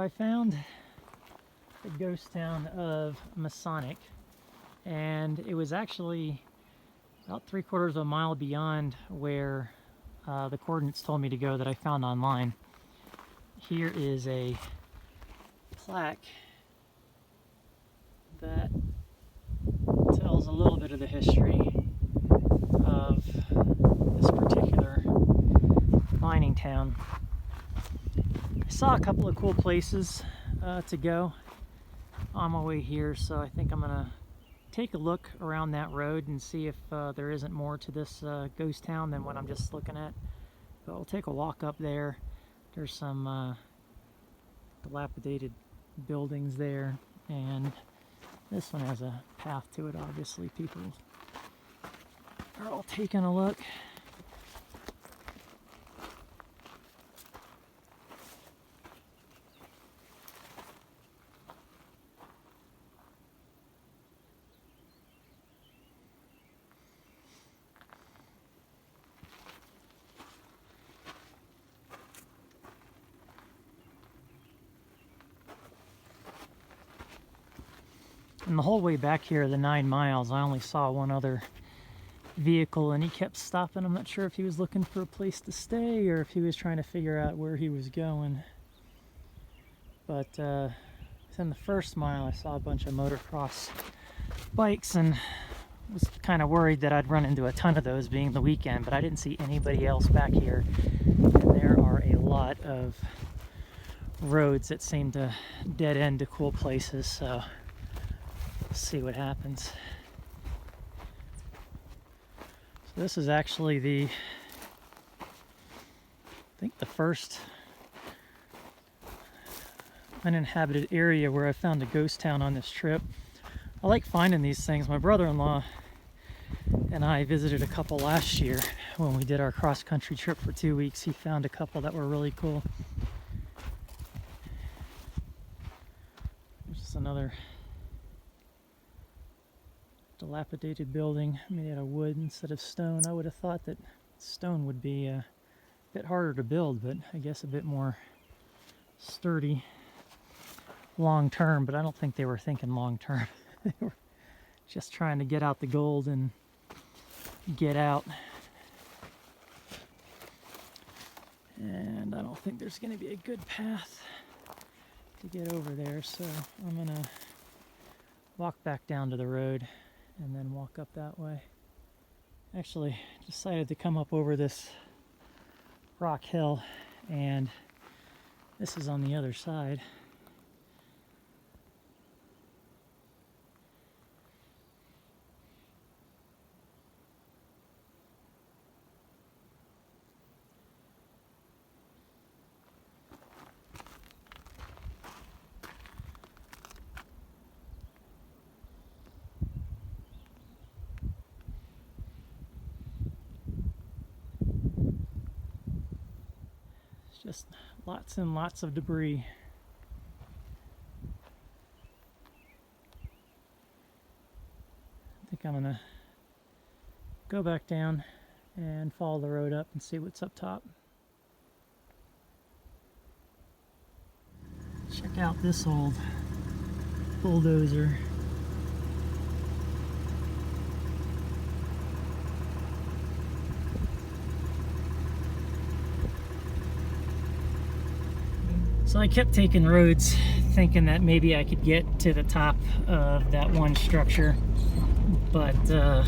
I found the ghost town of Masonic, and it was actually about 3/4 of a mile beyond where the coordinates told me to go that I found online. Here is a plaque that tells a little bit of the history of this particular mining town. I saw a couple of cool places to go on my way here, so I think I'm gonna take a look around that road and see if there isn't more to this ghost town than what I'm just looking at. But we'll take a walk up there. There's some dilapidated buildings there, and this one has a path to it. Obviously people are all taking a look. And the whole way back here, the 9 miles, I only saw one other vehicle, and he kept stopping. I'm not sure if he was looking for a place to stay or if he was trying to figure out where he was going. But within the first mile, I saw a bunch of motocross bikes, and was kind of worried that I'd run into a ton of those being the weekend, but I didn't see anybody else back here. And there are a lot of roads that seem to dead end to cool places, so see what happens. So this is actually I think the first uninhabited area where I found a ghost town on this trip. I like finding these things. My brother-in-law and I visited a couple last year when we did our cross-country trip for 2 weeks. He found a couple that were really cool. There's just another dilapidated building made out of wood instead of stone. I would have thought that stone would be a bit harder to build, but I guess a bit more sturdy long term. But I don't think they were thinking long term. They were just trying to get out the gold and get out. And I don't think there's going to be a good path to get over there, so I'm going to walk back down to the road and then walk up that way. Actually decided to come up over this rock hill, and this is on the other side. Just lots and lots of debris. I think I'm gonna go back down and follow the road up and see what's up top. Check out this old bulldozer. So I kept taking roads thinking that maybe I could get to the top of that one structure, but the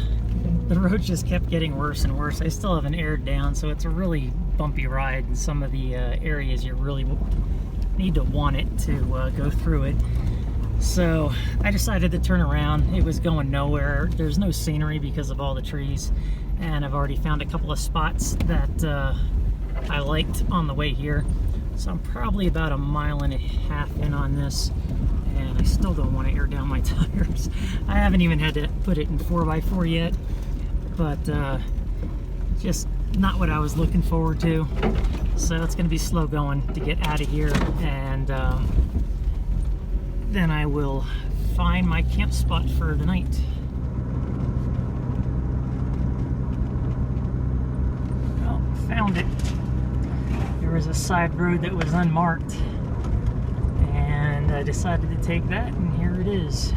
road just kept getting worse and worse. I still haven't aired down, so it's a really bumpy ride in some of the areas you really need to want it to go through it. So I decided to turn around. It was going nowhere. There's no scenery because of all the trees, and I've already found a couple of spots that I liked on the way here. So I'm probably about 1.5 miles in on this, and I still don't want to air down my tires. I haven't even had to put it in 4x4 yet, but just not what I was looking forward to. So it's going to be slow going to get out of here, and then I will find my camp spot for the night. Well, found it. There was a side road that was unmarked, decided to take that, and here it is.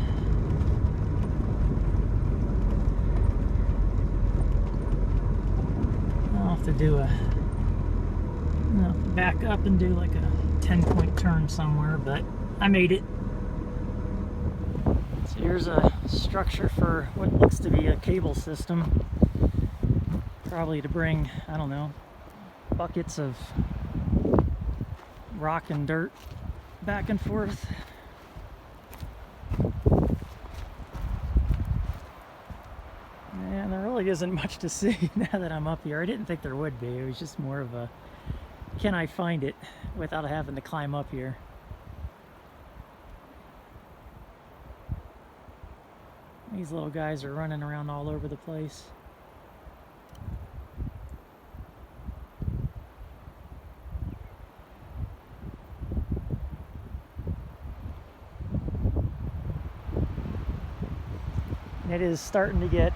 I'll have to do back up and do like a 10-point turn somewhere, but I made it. So here's a structure for what looks to be a cable system. Probably to bring, I don't know, buckets of rock and dirt back and forth. And there really isn't much to see now that I'm up here. I didn't think there would be. It was just more of a, can I find it without having to climb up here? These little guys are running around all over the place. It is starting to get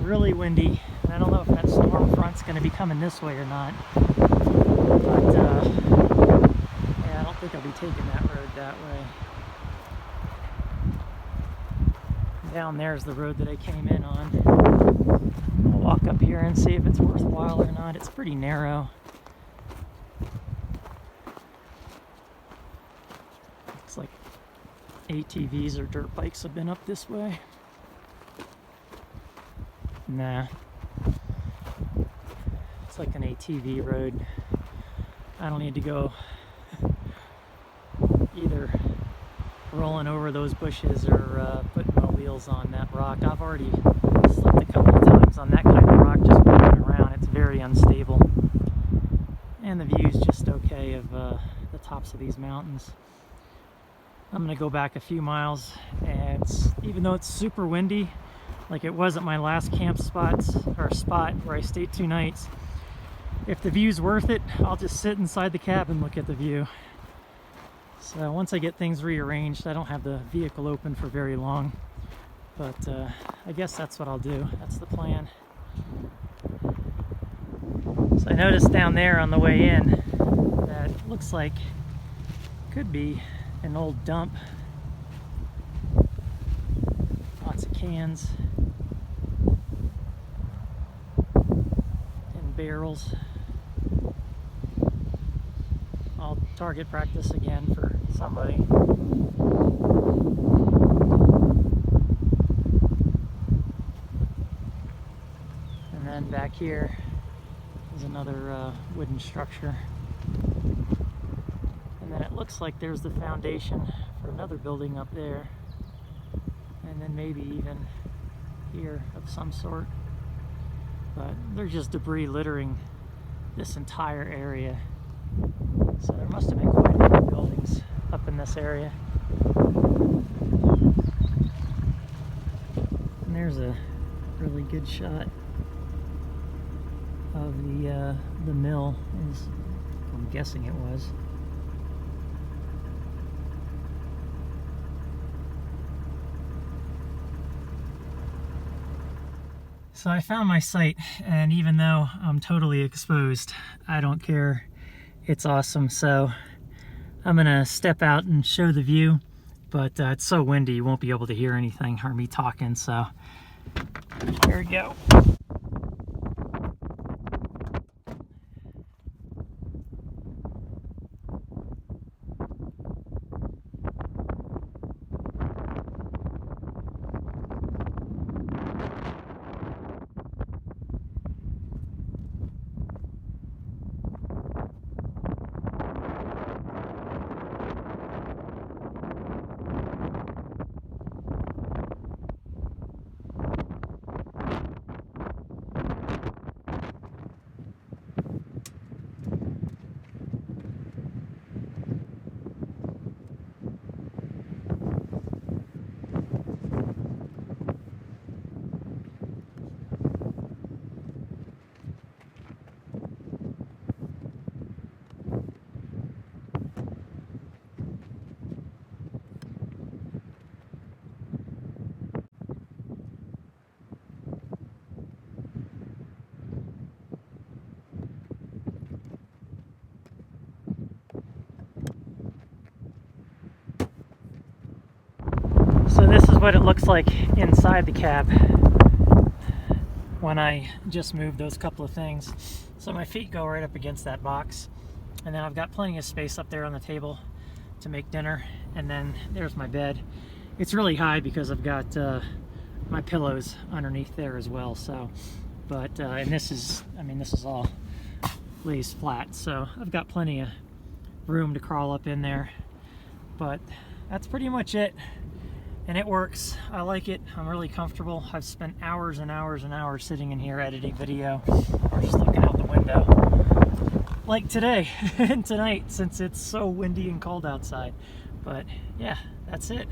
really windy, and I don't know if that storm front's going to be coming this way or not, but yeah, I don't think I'll be taking that road that way. Down there's the road that I came in on. I'll walk up here and see if it's worthwhile or not. It's pretty narrow. Looks like ATVs or dirt bikes have been up this way. Nah, it's like an ATV road. I don't need to go either rolling over those bushes or putting my wheels on that rock. I've already slipped a couple of times on that kind of rock just moving around. It's very unstable. And the view's just okay of the tops of these mountains. I'm going to go back a few miles, and even though it's super windy, like it was at my last camp spot where I stayed 2 nights, if the view's worth it, I'll just sit inside the cabin and look at the view. So once I get things rearranged, I don't have the vehicle open for very long, but I guess that's what I'll do. That's the plan. So I noticed down there on the way in that it looks like could be an old dump. Lots of cans and barrels. I'll target practice again for somebody. And then back here is another wooden structure. And then it looks like there's the foundation for another building up there. And then maybe even here of some sort. But there's just debris littering this entire area. So there must have been quite a few buildings up in this area. And there's a really good shot of the mill, is I'm guessing it was. So I found my site, and even though I'm totally exposed, I don't care. It's awesome. So I'm gonna step out and show the view, but it's so windy you won't be able to hear anything or me talking, so here we go. what it looks like inside the cab when I just moved those couple of things. So my feet go right up against that box, and then I've got plenty of space up there on the table to make dinner, and then there's my bed. It's really high because I've got my pillows underneath there as well. So, but and this is, I mean, this is all lays flat, so I've got plenty of room to crawl up in there. But that's pretty much it, and it works. I like it. I'm really comfortable. I've spent hours and hours and hours sitting in here editing video or just looking out the window, like today and tonight, since it's so windy and cold outside. But yeah, that's it.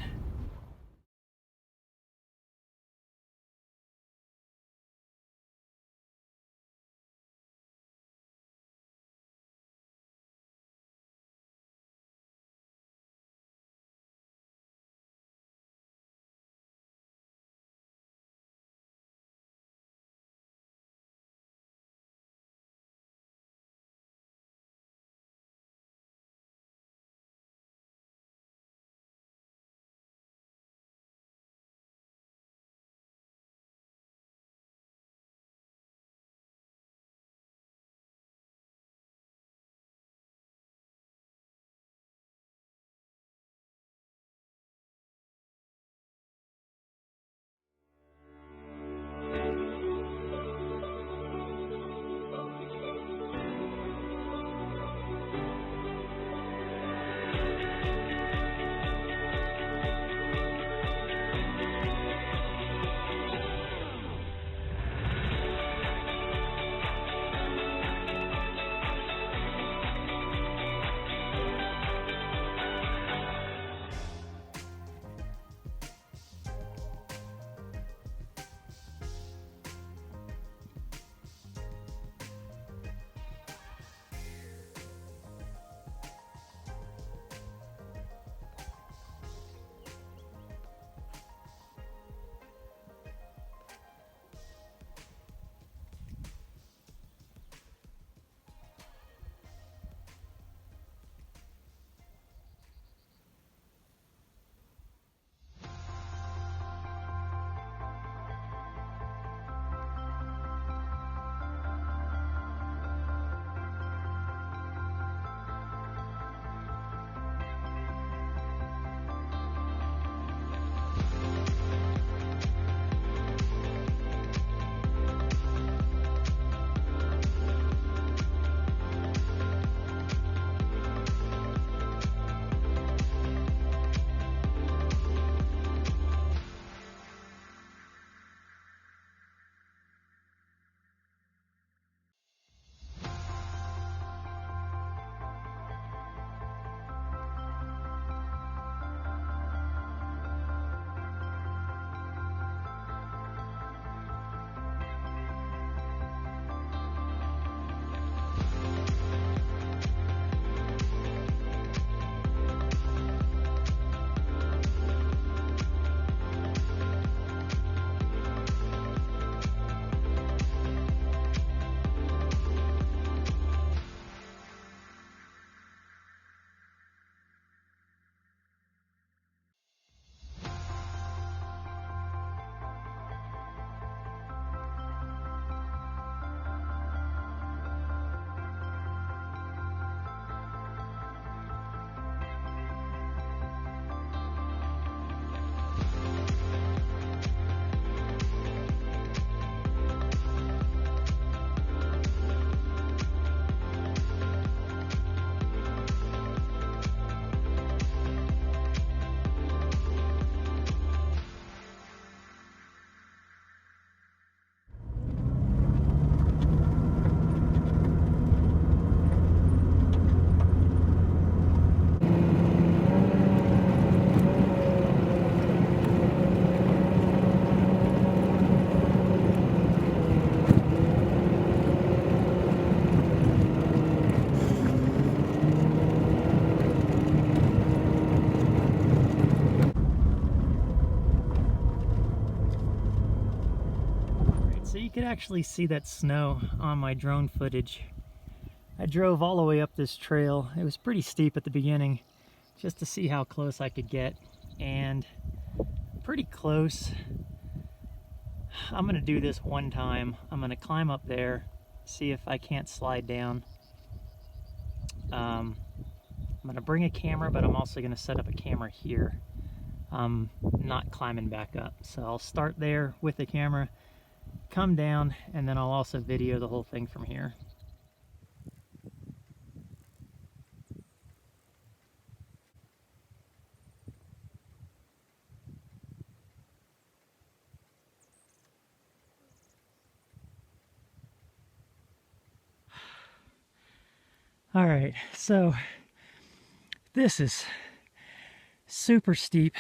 So you could actually see that snow on my drone footage. I drove all the way up this trail. It was pretty steep at the beginning just to see how close I could get, and pretty close. I'm gonna do this one time. I'm gonna climb up there, see if I can't slide down. I'm gonna bring a camera, but I'm also gonna set up a camera here. I'm not climbing back up. So I'll start there with the camera, come down, and then I'll also video the whole thing from here. All right, so this is super steep.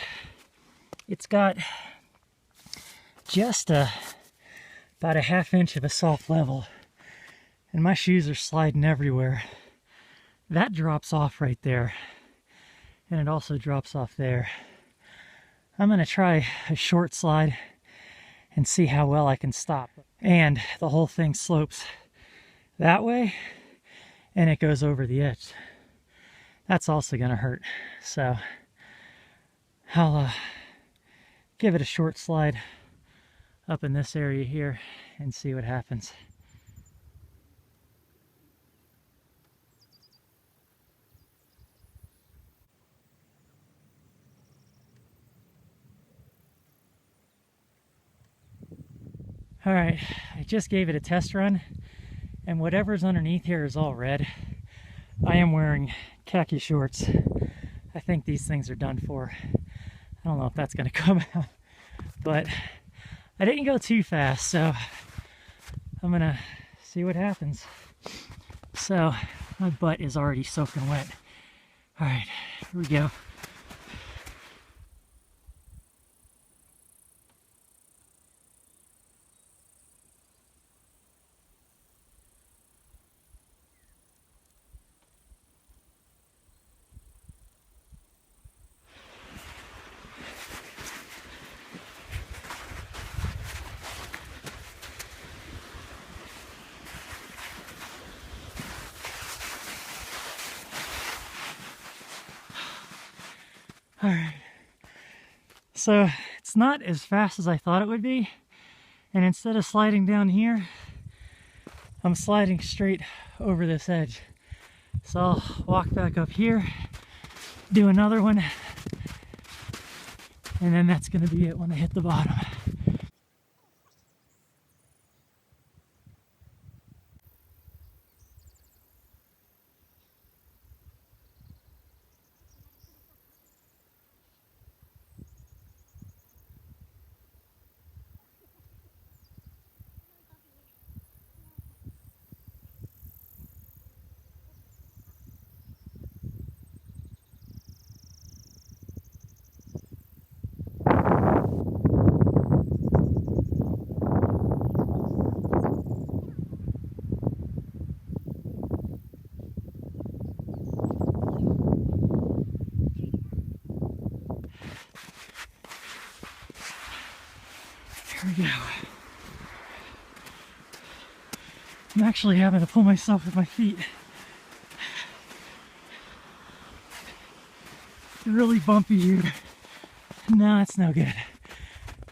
It's got just about a ½ inch of a soft level, and my shoes are sliding everywhere. That drops off right there, and it also drops off there. I'm gonna try a short slide and see how well I can stop. And the whole thing slopes that way, and it goes over the edge. That's also gonna hurt. So I'll give it a short slide up in this area here and see what happens. All right, I just gave it a test run, and whatever's underneath here is all red. I am wearing khaki shorts. I think these things are done for. I don't know if that's gonna come out, but I didn't go too fast, so I'm gonna see what happens. So my butt is already soaking wet. All right, here we go. All right, so it's not as fast as I thought it would be, and instead of sliding down here, I'm sliding straight over this edge. So I'll walk back up here, do another one, and then that's gonna be it when I hit the bottom. Here we go. I'm actually having to pull myself with my feet. It's really bumpy here. No, it's no good.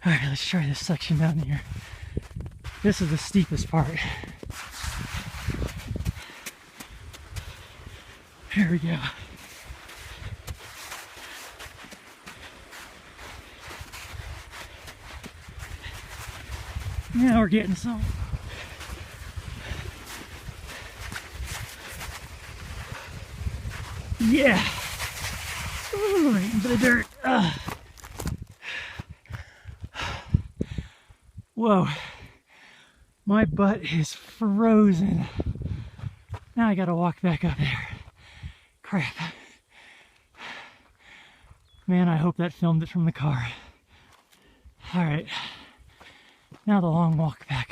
Alright, let's try this section down here. This is the steepest part. Here we go. Now we're getting some. Yeah. Ooh, right into the dirt. Whoa. My butt is frozen. Now I gotta walk back up there. Crap. Man, I hope that filmed it from the car. Alright. Now the long walk back